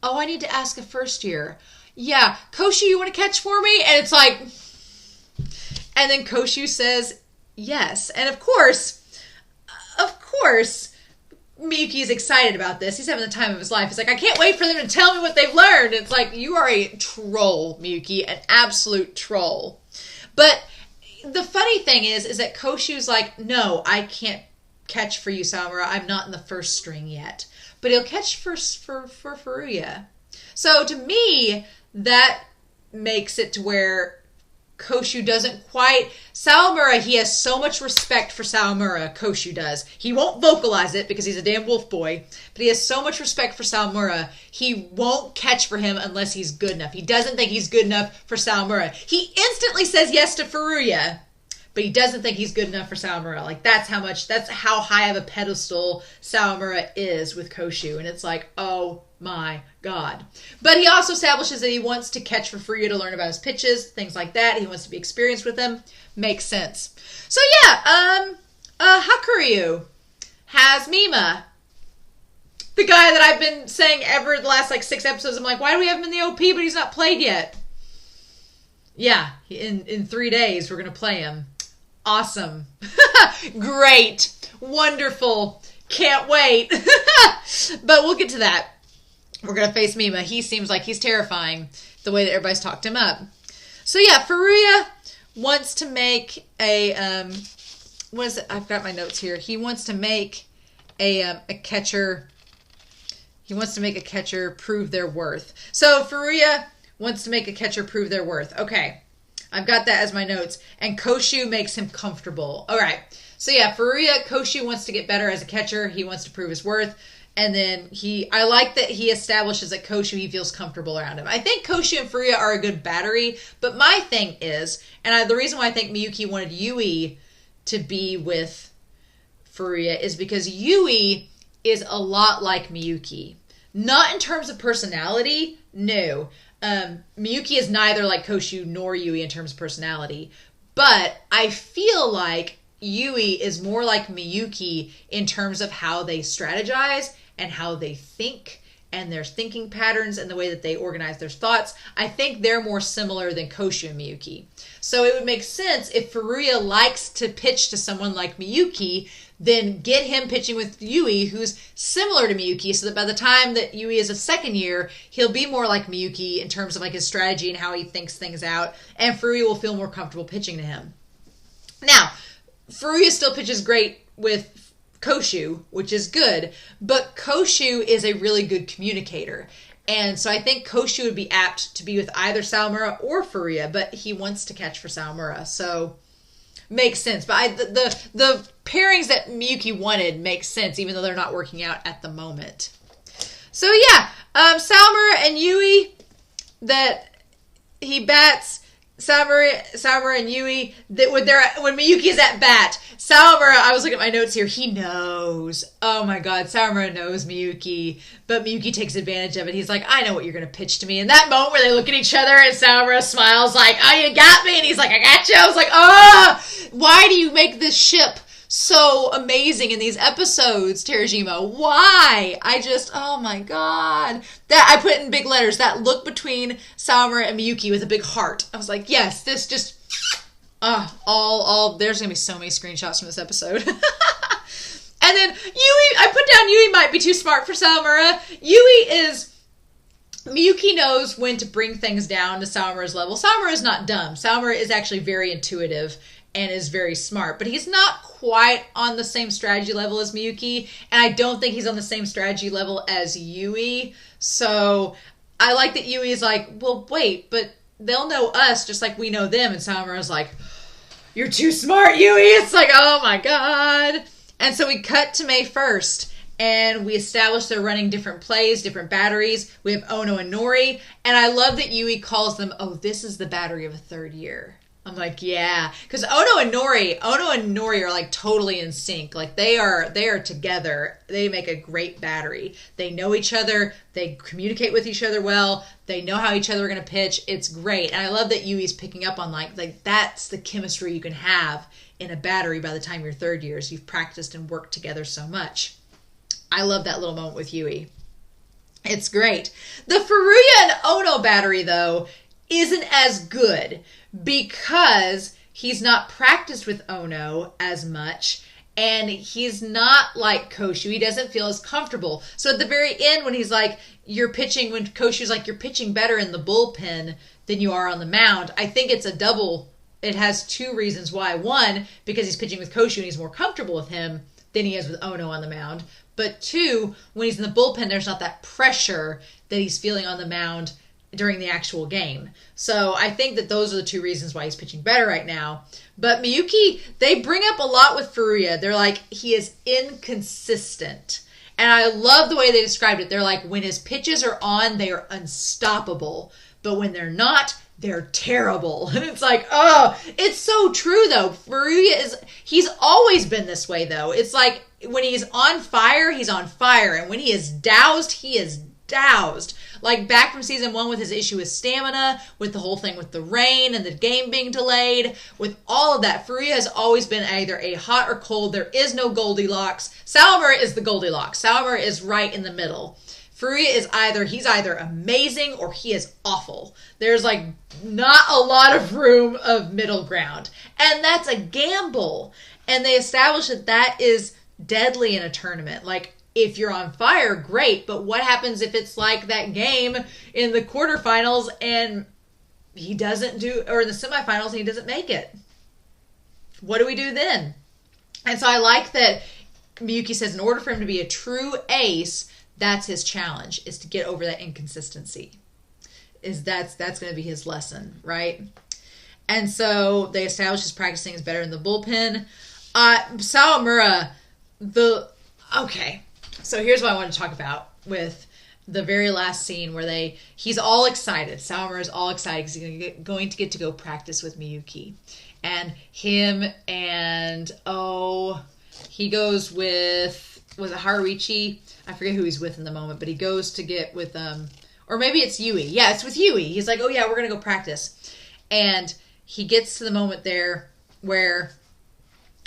A: oh, I need to ask a first year. Yeah, Koshu, you want to catch for me? And it's like, and then Koshu says yes. And of course, Miyuki is excited about this. He's having the time of his life. He's like, I can't wait for them to tell me what they've learned. It's like, you are a troll, Miyuki, an absolute troll. But the funny thing is that Koshu's like, no, I can't catch for you, Sawamura. I'm not in the first string yet. But he'll catch first for Furuya. So to me, that makes it to where Koshu doesn't quite... Sawamura, he has so much respect for Sawamura, Koshu does. He won't vocalize it because he's a damn wolf boy, but he has so much respect for Sawamura, he won't catch for him unless he's good enough. He doesn't think he's good enough for Sawamura. He instantly says yes to Furuya, but he doesn't think he's good enough for Sawamura. Like, that's how high of a pedestal Sawamura is with Koshu, and it's like, oh my God. But he also establishes that he wants to catch for Furuya to learn about his pitches, things like that. He wants to be experienced with them. Makes sense. So yeah, Hakuryu has Mima. The guy that I've been saying ever the last like 6 episodes, I'm like, why do we have him in the OP but he's not played yet? Yeah, in 3 days we're going to play him. Awesome. Great. Wonderful. Can't wait. But we'll get to that. We're going to face Mima. He seems like he's terrifying the way that everybody's talked him up. So yeah, Furuya wants to make a, what is it? I've got my notes here. He wants to make a catcher, he wants to make a catcher prove their worth. So Furuya wants to make a catcher prove their worth. Okay. I've got that as my notes. And Koshu makes him comfortable. All right. So yeah, Furuya, Koshu wants to get better as a catcher. He wants to prove his worth. And then I like that he establishes that Koshu, he feels comfortable around him. I think Koshu and Furuya are a good battery, but my thing is, and the reason why I think Miyuki wanted Yui to be with Furuya is because Yui is a lot like Miyuki. Not in terms of personality, no. Miyuki is neither like Koshu nor Yui in terms of personality, but I feel like Yui is more like Miyuki in terms of how they strategize and how they think and their thinking patterns and the way that they organize their thoughts. I think they're more similar than Koshu and Miyuki. So it would make sense if Furuya likes to pitch to someone like Miyuki, then get him pitching with Yui, who's similar to Miyuki, so that by the time that Yui is a second year, he'll be more like Miyuki in terms of like his strategy and how he thinks things out, and Furuya will feel more comfortable pitching to him. Now, Furuya still pitches great with Koshu, which is good, but Koshu is a really good communicator. And so I think Koshu would be apt to be with either Sawamura or Furuya, but he wants to catch for Sawamura, so makes sense. But the pairings that Miyuki wanted make sense, even though they're not working out at the moment. So yeah, Sawamura and Yui, that he bats. Sawamura and Yui, that when Miyuki is at bat, Sawamura, I was looking at my notes here, he knows. Oh my God, Sawamura knows Miyuki, but Miyuki takes advantage of it. He's like, I know what you're going to pitch to me. And that moment where they look at each other and Sawamura smiles like, oh, you got me. And he's like, I got you. I was like, why do you make this ship so amazing in these episodes, Terajima? Why? oh my God. That I put in big letters, that look between Sawamura and Miyuki with a big heart. I was like, yes, this just, there's going to be so many screenshots from this episode. And then Yui, I put down Yui might be too smart for Sawamura. Miyuki knows when to bring things down to Sawamura's level. Sawamura is not dumb. Sawamura is actually very intuitive and is very smart, but he's not quite on the same strategy level as Miyuki, and I don't think he's on the same strategy level as Yui. So I like that Yui is like, well, wait, but they'll know us just like we know them, and Sawamura's like, you're too smart, Yui. It's like, oh my god. And so we cut to May 1st, and we establish they're running different plays, different batteries. We have Ono and Nori, and I love that Yui calls them, oh, this is the battery of a third year. I'm like, yeah, because Ono and Nori are like totally in sync. Like they are together. They make a great battery. They know each other. They communicate with each other well. They know how each other are going to pitch. It's great. And I love that Yui's picking up on like that's the chemistry you can have in a battery by the time you're third years. You've practiced and worked together so much. I love that little moment with Yui. It's great. The Furuya and Ono battery, though, isn't as good because he's not practiced with Ono as much, and he's not like Koshu. He doesn't feel as comfortable. So at the very end, when he's like, when Koshu's like, you're pitching better in the bullpen than you are on the mound, I think it's a double. It has two reasons why. One, because he's pitching with Koshu and he's more comfortable with him than he is with Ono on the mound. But two, when he's in the bullpen, there's not that pressure that he's feeling on the mound during the actual game. So I think that those are the two reasons why he's pitching better right now. But Miyuki, they bring up a lot with Furuya. They're like, he is inconsistent. And I love the way they described it. They're like, when his pitches are on, they are unstoppable. But when they're not, they're terrible. And it's like, oh, it's so true though. Furuya he's always been this way though. It's like, when he's on fire, he's on fire. And when he is doused, he is doused. Like back from season 1 with his issue with stamina, with the whole thing with the rain and the game being delayed, with all of that, Furuya has always been either a hot or cold. There is no Goldilocks. Sawamura is the Goldilocks. Sawamura is right in the middle. Furuya is he's either amazing or he is awful. There's like not a lot of room of middle ground. And that's a gamble. And they establish that is deadly in a tournament. Like, if you're on fire, great, but what happens if it's like that game in the quarterfinals and he doesn't or in the semifinals and he doesn't make it? What do we do then? And so I like that Miyuki says in order for him to be a true ace, that's his challenge, is to get over that inconsistency. That's going to be his lesson, right? And so they establish his practicing is better in the bullpen. Sawamura, okay. So here's what I want to talk about with the very last scene where he's all excited. Sawamura is all excited because he's going to get to go practice with Miyuki. And him and, he goes with, was it Haruichi? I forget who he's with in the moment, but he goes to get with, or maybe it's Yui. Yeah, it's with Yui. He's like, oh yeah, we're going to go practice. And he gets to the moment there where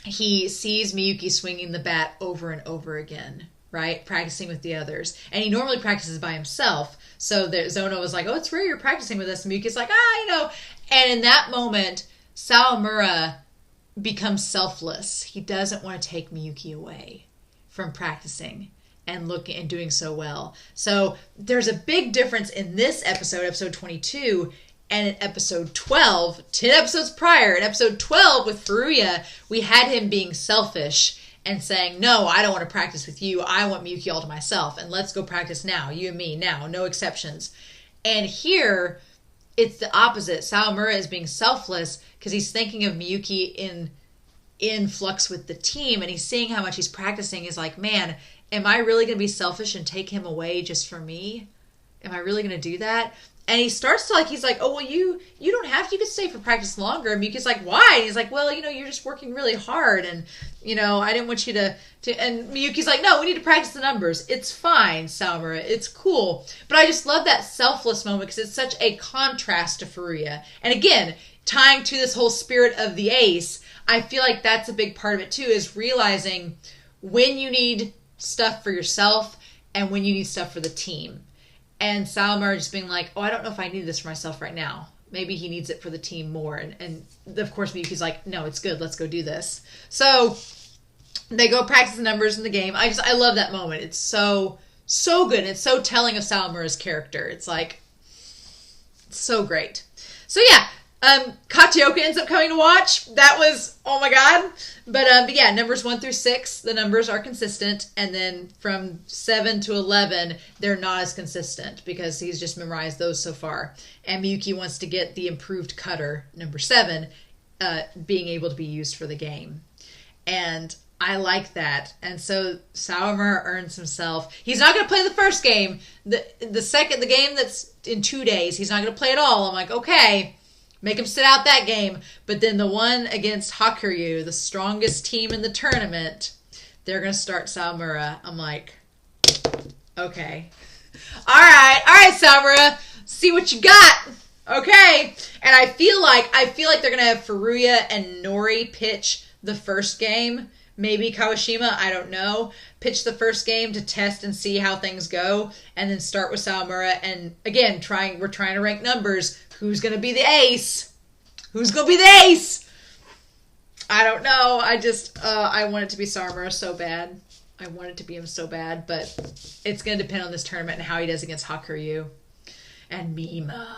A: he sees Miyuki swinging the bat over and over again, right? Practicing with the others. And he normally practices by himself. So Zono was like, oh, it's rare you're practicing with us. And Miyuki's like, And in that moment, Sawamura becomes selfless. He doesn't want to take Miyuki away from practicing and looking and doing so well. So there's a big difference in this episode 22, and in episode 12, 10 episodes prior, in episode 12 with Furuya, we had him being selfish and saying, no, I don't want to practice with you. I want Miyuki all to myself. And let's go practice now. You and me now. No exceptions. And here, it's the opposite. Sawamura is being selfless because he's thinking of Miyuki in flux with the team. And he's seeing how much he's practicing. He's like, man, am I really going to be selfish and take him away just for me? Am I really going to do that? And he starts to he's like, oh, well, you don't have to. You can stay for practice longer. And Miyuki's like, why? And he's like, well, you're just working really hard. And, I didn't want you to. And Miyuki's like, no, we need to practice the numbers. It's fine, Sawamura. It's cool. But I just love that selfless moment because it's such a contrast to Furuya. And again, tying to this whole spirit of the ace, I feel like that's a big part of it too, is realizing when you need stuff for yourself and when you need stuff for the team. And Sawamura just being like, oh, I don't know if I need this for myself right now. Maybe he needs it for the team more. And of course, Miyuki's like, no, it's good. Let's go do this. So They go practice the numbers in the game. I love that moment. It's so good. It's so telling of Sawamura's character. It's like, it's so great. So yeah, Katioka ends up coming to watch. That was, oh my god. But yeah, numbers 1 through 6, the numbers are consistent. And then from 7 to 11, they're not as consistent because he's just memorized those so far. And Miyuki wants to get the improved cutter, number 7, being able to be used for the game. And I like that. And so Sawamura earns himself. He's not going to play the first game. The game that's in 2 days, he's not going to play at all. I'm like, okay, make him sit out that game. But then the one against Hakuryu, the strongest team in the tournament, they're going to start Sawamura. I'm like, okay. All right, Sawamura, see what you got. Okay. And I feel like they're going to have Furuya and Nori pitch the first game. Maybe Kawashima, I don't know. Pitch the first game to test and see how things go, and then start with Sawamura. And again, we're trying to rank numbers. Who's going to be the ace? Who's going to be the ace? I don't know. I want it to be Sawamura so bad. I want it to be him so bad, but it's going to depend on this tournament and how he does against Hakuryu. And Mima.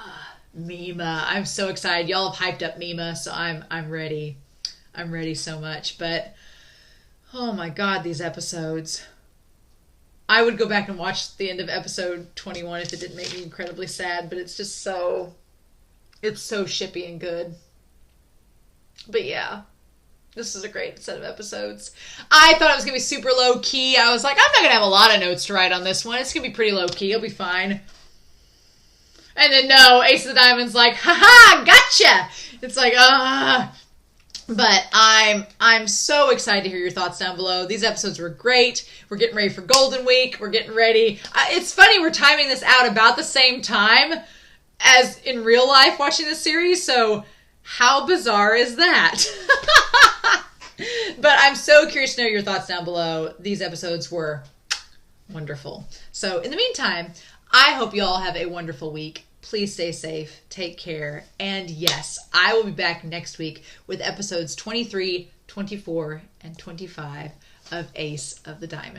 A: I'm so excited. Y'all have hyped up Mima, so I'm ready. I'm ready so much, but oh my god, these episodes. I would go back and watch the end of episode 21 if it didn't make me incredibly sad, but it's just it's so shippy and good. But yeah, this is a great set of episodes. I thought it was going to be super low key. I was like, I'm not going to have a lot of notes to write on this one. It's going to be pretty low key. It'll be fine. And then no, Ace of the Diamonds like, haha, gotcha! It's like, But I'm so excited to hear your thoughts down below. These episodes were great. We're getting ready for Golden Week. We're getting ready. It's funny, we're timing this out about the same time as in real life watching this series, so how bizarre is that? But I'm so curious to know your thoughts down below. These episodes were wonderful. So in the meantime, I hope you all have a wonderful week. Please stay safe, take care, and yes, I will be back next week with episodes 23, 24, and 25 of Ace of the Diamond.